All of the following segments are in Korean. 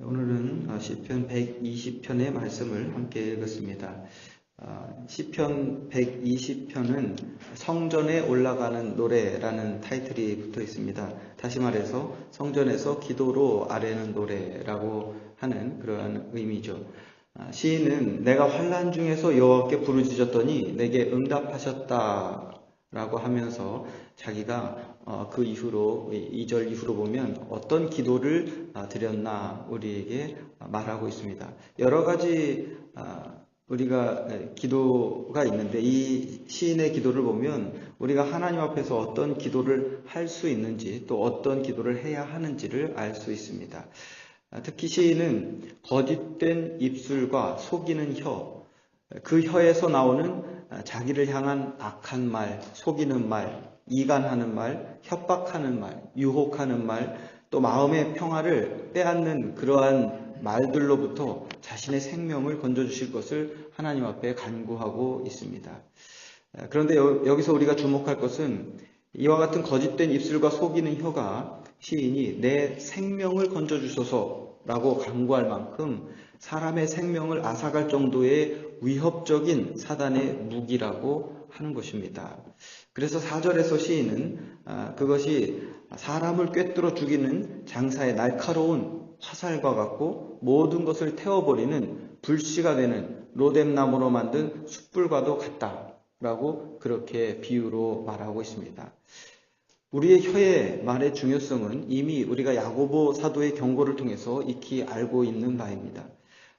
오늘은 시편 120편의 말씀을 함께 읽었습니다. 시편 120편은 성전에 올라가는 노래라는 타이틀이 붙어 있습니다. 다시 말해서 성전에서 기도로 아뢰는 노래라고 하는 그러한 의미죠. 시인은 내가 환난 중에서 여호와께 부르짖었더니 내게 응답하셨다라고 하면서 자기가 그 이후로 2절 이후로 보면 어떤 기도를 드렸나 우리에게 말하고 있습니다. 여러 가지 우리가 기도가 있는데 이 시인의 기도를 보면 우리가 하나님 앞에서 어떤 기도를 할 수 있는지 또 어떤 기도를 해야 하는지를 알 수 있습니다. 특히 시인은 거짓된 입술과 속이는 혀, 그 혀에서 나오는 자기를 향한 악한 말, 속이는 말, 이간하는 말, 협박하는 말, 유혹하는 말, 또 마음의 평화를 빼앗는 그러한 말들로부터 자신의 생명을 건져주실 것을 하나님 앞에 간구하고 있습니다. 그런데 여기서 우리가 주목할 것은 이와 같은 거짓된 입술과 속이는 혀가 시인이 내 생명을 건져주소서라고 간구할 만큼 사람의 생명을 앗아갈 정도의 위협적인 사단의 무기라고 하는 것입니다. 그래서 4절에서 시인은 그것이 사람을 꿰뚫어 죽이는 장사의 날카로운 화살과 같고 모든 것을 태워버리는 불씨가 되는 로뎀나무로 만든 숯불과도 같다라고 그렇게 비유로 말하고 있습니다. 우리의 혀의 말의 중요성은 이미 우리가 야고보 사도의 경고를 통해서 익히 알고 있는 바입니다.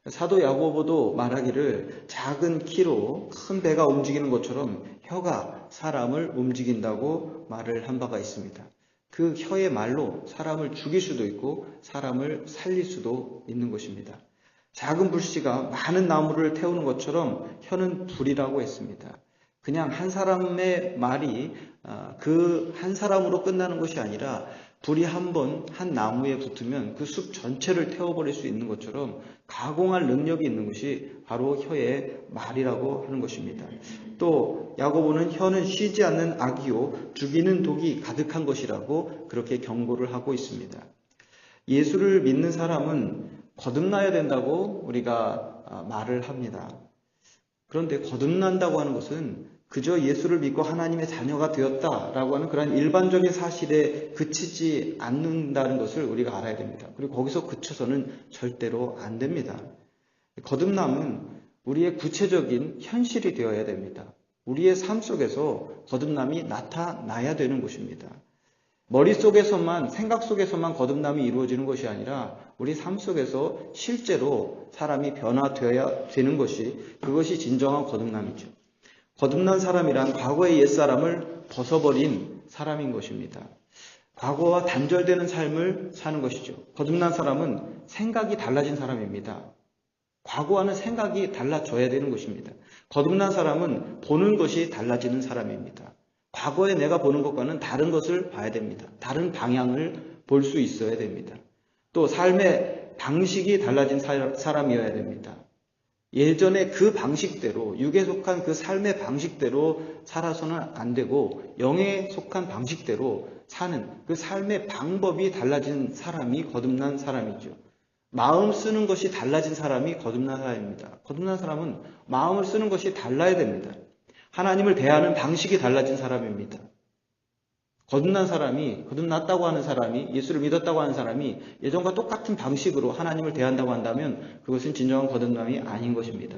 사도 야고보도 말하기를 작은 키로 큰 배가 움직이는 것처럼 혀가 사람을 움직인다고 말을 한 바가 있습니다. 그 혀의 말로 사람을 죽일 수도 있고 사람을 살릴 수도 있는 것입니다. 작은 불씨가 많은 나무를 태우는 것처럼 혀는 불이라고 했습니다. 그냥 한 사람의 말이 그 한 사람으로 끝나는 것이 아니라 불이 한 번 한 나무에 붙으면 그 숲 전체를 태워버릴 수 있는 것처럼 가공할 능력이 있는 것이 바로 혀의 말이라고 하는 것입니다. 또 야고보는 혀는 쉬지 않는 악이요 죽이는 독이 가득한 것이라고 그렇게 경고를 하고 있습니다. 예수를 믿는 사람은 거듭나야 된다고 우리가 말을 합니다. 그런데 거듭난다고 하는 것은 그저 예수를 믿고 하나님의 자녀가 되었다라고 하는 그런 일반적인 사실에 그치지 않는다는 것을 우리가 알아야 됩니다. 그리고 거기서 그쳐서는 절대로 안 됩니다. 거듭남은 우리의 구체적인 현실이 되어야 됩니다. 우리의 삶 속에서 거듭남이 나타나야 되는 것입니다. 머릿속에서만, 생각 속에서만 거듭남이 이루어지는 것이 아니라 우리 삶 속에서 실제로 사람이 변화되어야 되는 것이 그것이 진정한 거듭남이죠. 거듭난 사람이란 과거의 옛사람을 벗어버린 사람인 것입니다. 과거와 단절되는 삶을 사는 것이죠. 거듭난 사람은 생각이 달라진 사람입니다. 과거와는 생각이 달라져야 되는 것입니다. 거듭난 사람은 보는 것이 달라지는 사람입니다. 과거에 내가 보는 것과는 다른 것을 봐야 됩니다. 다른 방향을 볼 수 있어야 됩니다. 또 삶의 방식이 달라진 사람이어야 됩니다. 예전에 그 방식대로, 육에 속한 그 삶의 방식대로 살아서는 안 되고 영에 속한 방식대로 사는 그 삶의 방법이 달라진 사람이 거듭난 사람이죠. 마음 쓰는 것이 달라진 사람이 거듭난 사람입니다. 거듭난 사람은 마음을 쓰는 것이 달라야 됩니다. 하나님을 대하는 방식이 달라진 사람입니다. 거듭난 사람이, 거듭났다고 하는 사람이, 예수를 믿었다고 하는 사람이 예전과 똑같은 방식으로 하나님을 대한다고 한다면 그것은 진정한 거듭남이 아닌 것입니다.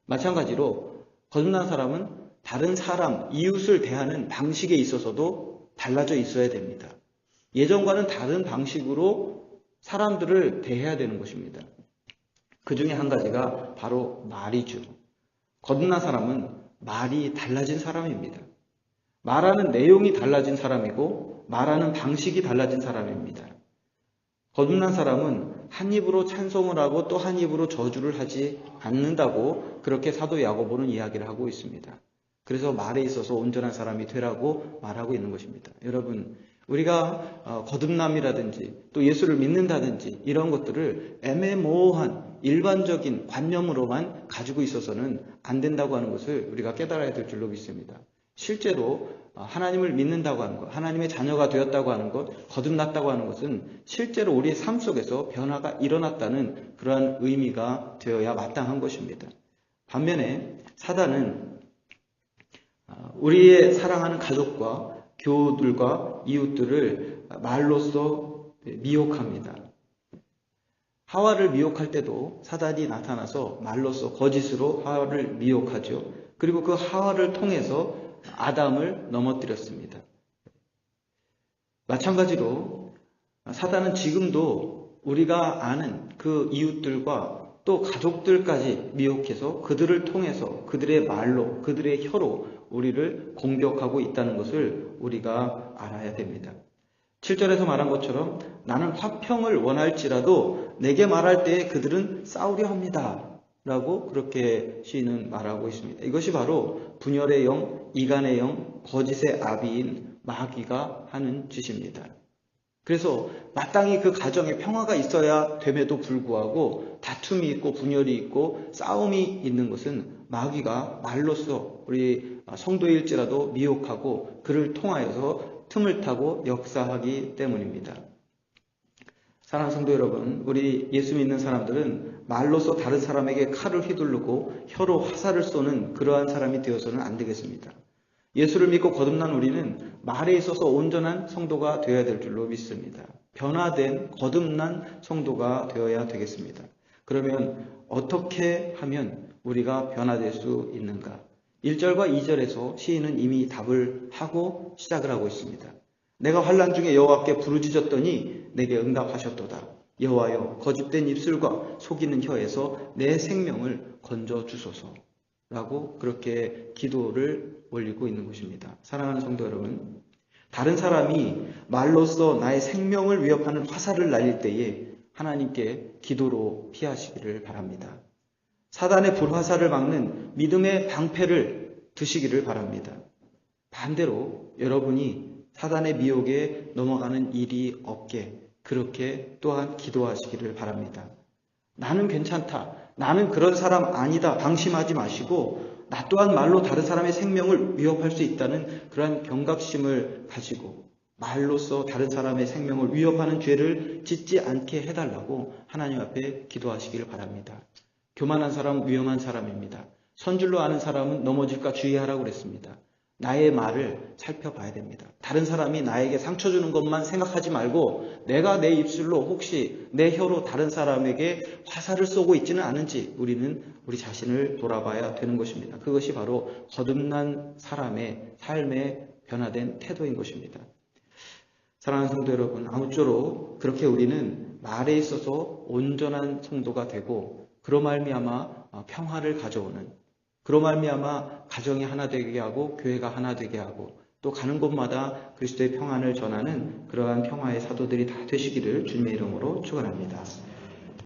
마찬가지로 거듭난 사람은 다른 사람, 이웃을 대하는 방식에 있어서도 달라져 있어야 됩니다. 예전과는 다른 방식으로 사람들을 대해야 되는 것입니다. 그 중에 한 가지가 바로 말이죠. 거듭난 사람은 말이 달라진 사람입니다. 말하는 내용이 달라진 사람이고 말하는 방식이 달라진 사람입니다. 거듭난 사람은 한 입으로 찬송을 하고 또 한 입으로 저주를 하지 않는다고 그렇게 사도 야고보는 이야기를 하고 있습니다. 그래서 말에 있어서 온전한 사람이 되라고 말하고 있는 것입니다. 여러분, 우리가 거듭남이라든지 또 예수를 믿는다든지 이런 것들을 애매모호한 일반적인 관념으로만 가지고 있어서는 안 된다고 하는 것을 우리가 깨달아야 될 줄로 믿습니다. 실제로 하나님을 믿는다고 하는 것, 하나님의 자녀가 되었다고 하는 것, 거듭났다고 하는 것은 실제로 우리의 삶 속에서 변화가 일어났다는 그러한 의미가 되어야 마땅한 것입니다. 반면에 사단은 우리의 사랑하는 가족과 교우들과 이웃들을 말로써 미혹합니다. 하와를 미혹할 때도 사단이 나타나서 말로써 거짓으로 하와를 미혹하죠. 그리고 그 하와를 통해서 아담을 넘어뜨렸습니다. 마찬가지로 사단은 지금도 우리가 아는 그 이웃들과 또 가족들까지 미혹해서 그들을 통해서 그들의 말로, 그들의 혀로 우리를 공격하고 있다는 것을 우리가 알아야 됩니다. 7절에서 말한 것처럼 나는 화평을 원할지라도 내게 말할 때에 그들은 싸우려 합니다. 라고 그렇게 시인은 말하고 있습니다. 이것이 바로 분열의 영, 이간의 영, 거짓의 아비인 마귀가 하는 짓입니다. 그래서 마땅히 그 가정에 평화가 있어야 됨에도 불구하고 다툼이 있고 분열이 있고 싸움이 있는 것은 마귀가 말로써 우리 성도일지라도 미혹하고 그를 통하여서 틈을 타고 역사하기 때문입니다. 사랑하는 성도 여러분, 우리 예수 믿는 사람들은 말로써 다른 사람에게 칼을 휘두르고 혀로 화살을 쏘는 그러한 사람이 되어서는 안 되겠습니다. 예수를 믿고 거듭난 우리는 말에 있어서 온전한 성도가 되어야 될 줄로 믿습니다. 변화된 거듭난 성도가 되어야 되겠습니다. 그러면 어떻게 하면 우리가 변화될 수 있는가? 1절과 2절에서 시인은 이미 답을 하고 시작을 하고 있습니다. 내가 환난 중에 여호와께 부르짖었더니 내게 응답하셨도다. 여호와여 거짓된 입술과 속이는 혀에서 내 생명을 건져 주소서. 라고 그렇게 기도를 올리고 있는 것입니다. 사랑하는 성도 여러분, 다른 사람이 말로써 나의 생명을 위협하는 화살을 날릴 때에 하나님께 기도로 피하시기를 바랍니다. 사단의 불화살을 막는 믿음의 방패를 드시기를 바랍니다. 반대로 여러분이 사단의 미혹에 넘어가는 일이 없게 그렇게 또한 기도하시기를 바랍니다. 나는 괜찮다. 나는 그런 사람 아니다. 방심하지 마시고 나 또한 말로 다른 사람의 생명을 위협할 수 있다는 그러한 경각심을 가지고 말로써 다른 사람의 생명을 위협하는 죄를 짓지 않게 해달라고 하나님 앞에 기도하시기를 바랍니다. 교만한 사람은 위험한 사람입니다. 선줄로 아는 사람은 넘어질까 주의하라고 그랬습니다. 나의 말을 살펴봐야 됩니다. 다른 사람이 나에게 상처 주는 것만 생각하지 말고 내가 내 입술로 혹시 내 혀로 다른 사람에게 화살을 쏘고 있지는 않은지 우리는 우리 자신을 돌아봐야 되는 것입니다. 그것이 바로 거듭난 사람의 삶의 변화된 태도인 것입니다. 사랑하는 성도 여러분, 아무쪼록 그렇게 우리는 말에 있어서 온전한 성도가 되고 그로 말미암아 평화를 가져오는 그로 말미암아 가정이 하나 되게 하고 교회가 하나 되게 하고 또 가는 곳마다 그리스도의 평안을 전하는 그러한 평화의 사도들이 다 되시기를 주님의 이름으로 축원합니다.